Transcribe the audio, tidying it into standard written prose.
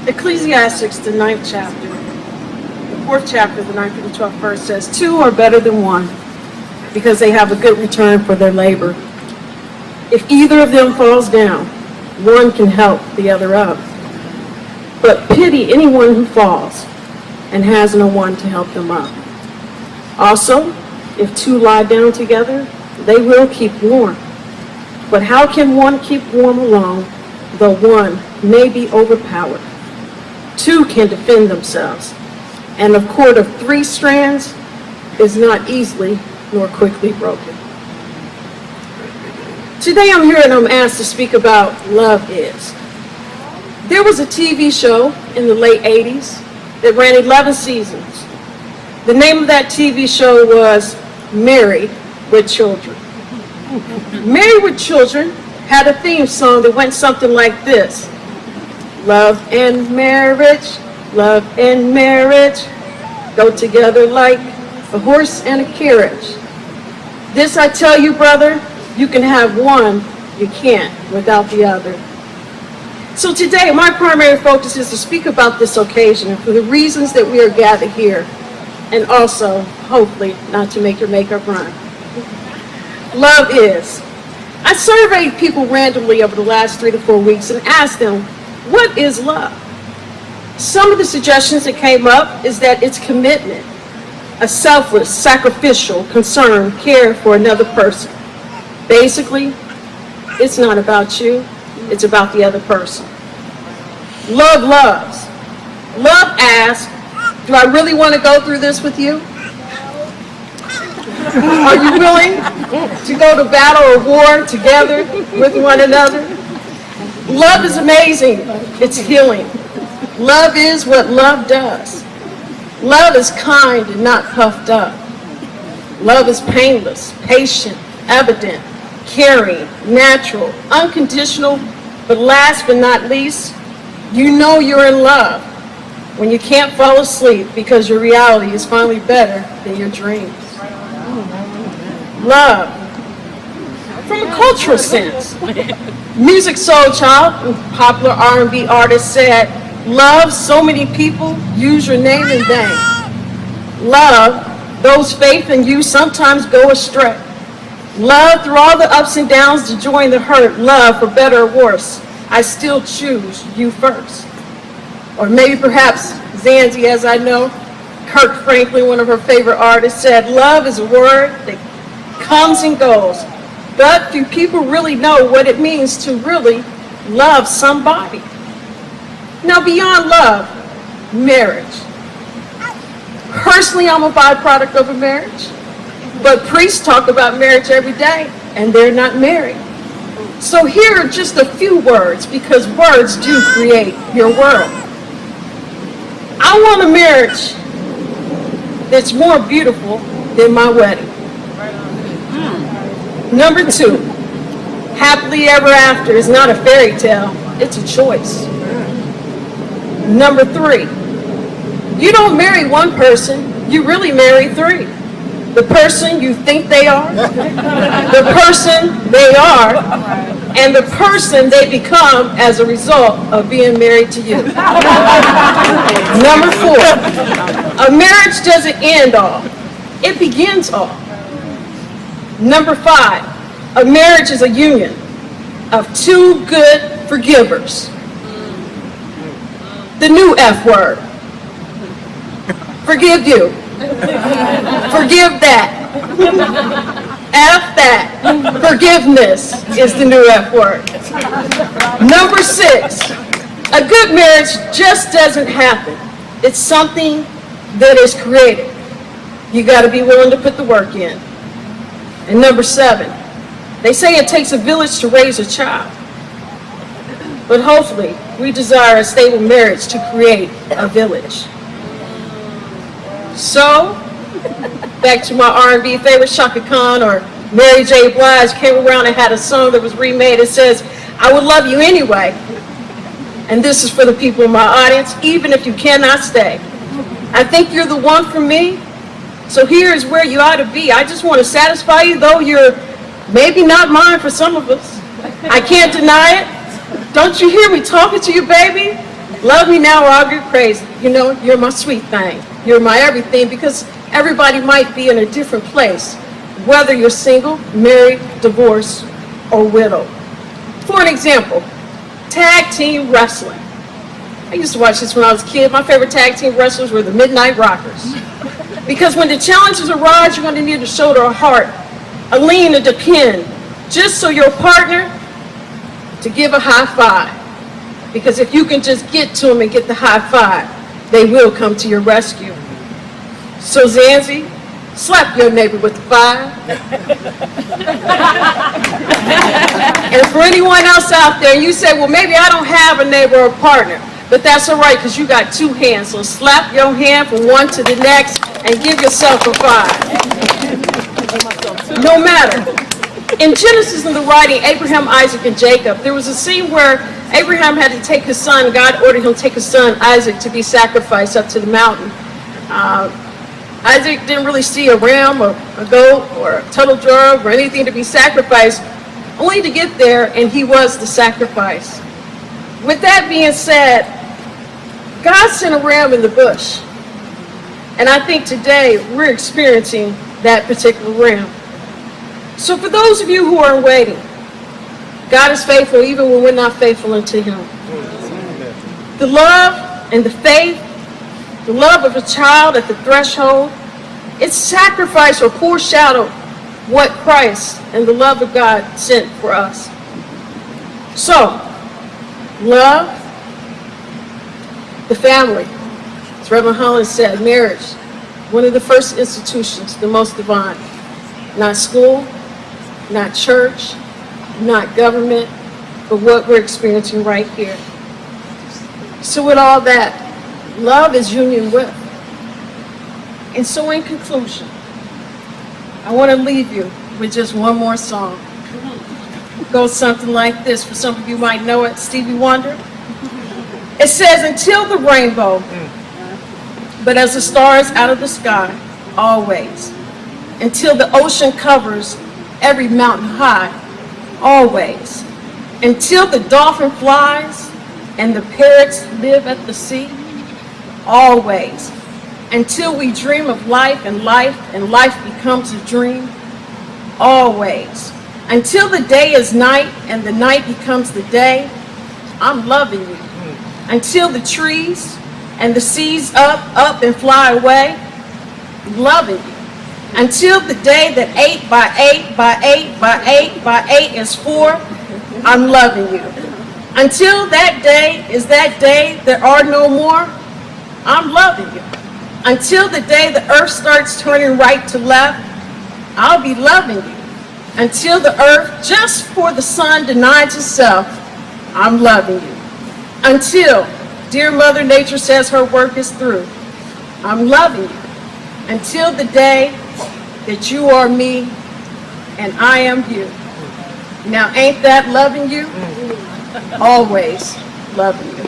Ecclesiastes, the 9th chapter, the 4th chapter, the 9th and the 12th verse says, two are better than one because they have a good return for their labor. If either of them falls down, one can help the other up. But pity anyone who falls and has no one to help them up. Also, if two lie down together, they will keep warm. But how can one keep warm alone, though one may be overpowered? Two can defend themselves, and a cord of 3 strands is not easily nor quickly broken. Today I'm here and I'm asked to speak about love is. There was a TV show in the late 80s that ran 11 seasons. The name of that TV show was Married with Children. Married with Children had a theme song that went something like this. Love and marriage go together like a horse and a carriage. This I tell you, brother, you can have one, you can't without the other. So today, my primary focus is to speak about this occasion and for the reasons that we are gathered here, and also, hopefully, not to make your makeup run. Love is. I surveyed people randomly over the last 3 to 4 weeks and asked them, what is love? Some of the suggestions that came up is that it's commitment, a selfless, sacrificial, concern, care for another person. Basically, it's not about you, it's about the other person. Love loves. Love asks, do I really want to go through this with you? Are you willing to go to battle or war together with one another? Love is amazing. It's healing. Love is what love does. Love is kind and not puffed up. Love is painless, patient, evident, caring, natural, unconditional, but last but not least, you know you're in love when you can't fall asleep because your reality is finally better than your dreams. Love. From a cultural sense, Music Soul Child, popular R&B artist, said, love so many people, use your name in vain. Love, those faith in you sometimes go astray. Love through all the ups and downs, the joy and the hurt. Love for better or worse. I still choose you first. Or maybe perhaps Zanzi, as I know, Kirk Franklin, one of her favorite artists, said, love is a word that comes and goes. But do people really know what it means to really love somebody? Now, beyond love, marriage. Personally, I'm a byproduct of a marriage. But priests talk about marriage every day, and they're not married. So here are just a few words, because words do create your world. I want a marriage that's more beautiful than my wedding. Number 2, happily ever after is not a fairy tale, it's a choice. Number 3, you don't marry one person, you really marry 3. The person you think they are, the person they are, and the person they become as a result of being married to you. Number 4, a marriage doesn't end all, it begins all. Number 5, a marriage is a union of 2 good forgivers. The new F word. Forgive you. Forgive that. F that. Forgiveness is the new F word. Number 6, a good marriage just doesn't happen. It's something that is created. You got to be willing to put the work in. And number 7, they say it takes a village to raise a child. But hopefully, we desire a stable marriage to create a village. So, back to my R&B favorite, Shaka Khan or Mary J. Blige came around and had a song that was remade. It says, I would love you anyway. And this is for the people in my audience, even if you cannot stay. I think you're the one for me. So here is where you ought to be. I just want to satisfy you, though you're maybe not mine for some of us. I can't deny it. Don't you hear me talking to you, baby? Love me now or I'll get crazy. You know, you're my sweet thing. You're my everything, because everybody might be in a different place, whether you're single, married, divorced, or widowed. For an example, tag team wrestling. I used to watch this when I was a kid. My favorite tag team wrestlers were the Midnight Rockers. Because when the challenges arise, you're going to need a shoulder, a heart, a lean, a depend, just so your partner to give a high five. Because if you can just get to them and get the high five, they will come to your rescue. So Zanzi, slap your neighbor with the five. And for anyone else out there, you say, well, maybe I don't have a neighbor or a partner. But that's all right, because you got two hands. So slap your hand from one to the next and give yourself a five. No matter. In Genesis, in the writing, Abraham, Isaac, and Jacob, there was a scene where Abraham had to take his son. God ordered him to take his son, Isaac, to be sacrificed up to the mountain. Isaac didn't really see a ram or a goat or a turtle dove or anything to be sacrificed, only to get there, and he was the sacrifice. With that being said, God sent a ram in the bush. And I think today we're experiencing that particular ram. So for those of you who are waiting, God is faithful even when we're not faithful unto him. The love and the faith, the love of a child at the threshold, it's sacrifice or foreshadow what Christ and the love of God sent for us. So, love, the family. As Reverend Holland said, marriage, one of the first institutions, the most divine. Not school, not church, not government, but what we're experiencing right here. So with all that, love is union with. And so in conclusion, I want to leave you with just one more song. It goes something like this. For some of you might know it, Stevie Wonder. It says, until the rainbow, but as the stars out of the sky, always. Until the ocean covers every mountain high, always. Until the dolphin flies and the parrots live at the sea, always. Until we dream of life and life becomes a dream, always. Until the day is night and the night becomes the day, I'm loving you. Until the trees and the seas up and fly away, loving you. Until the day that 8 by 8 by 8 by 8 by 8 is 4, I'm loving you. Until that day is that day there are no more, I'm loving you. Until the day the earth starts turning right to left, I'll be loving you. Until the earth, just for the sun, denies itself, I'm loving you. Until dear Mother Nature says her work is through, I'm loving you. Until the day that you are me and I am you. Now ain't that loving you? Always loving you.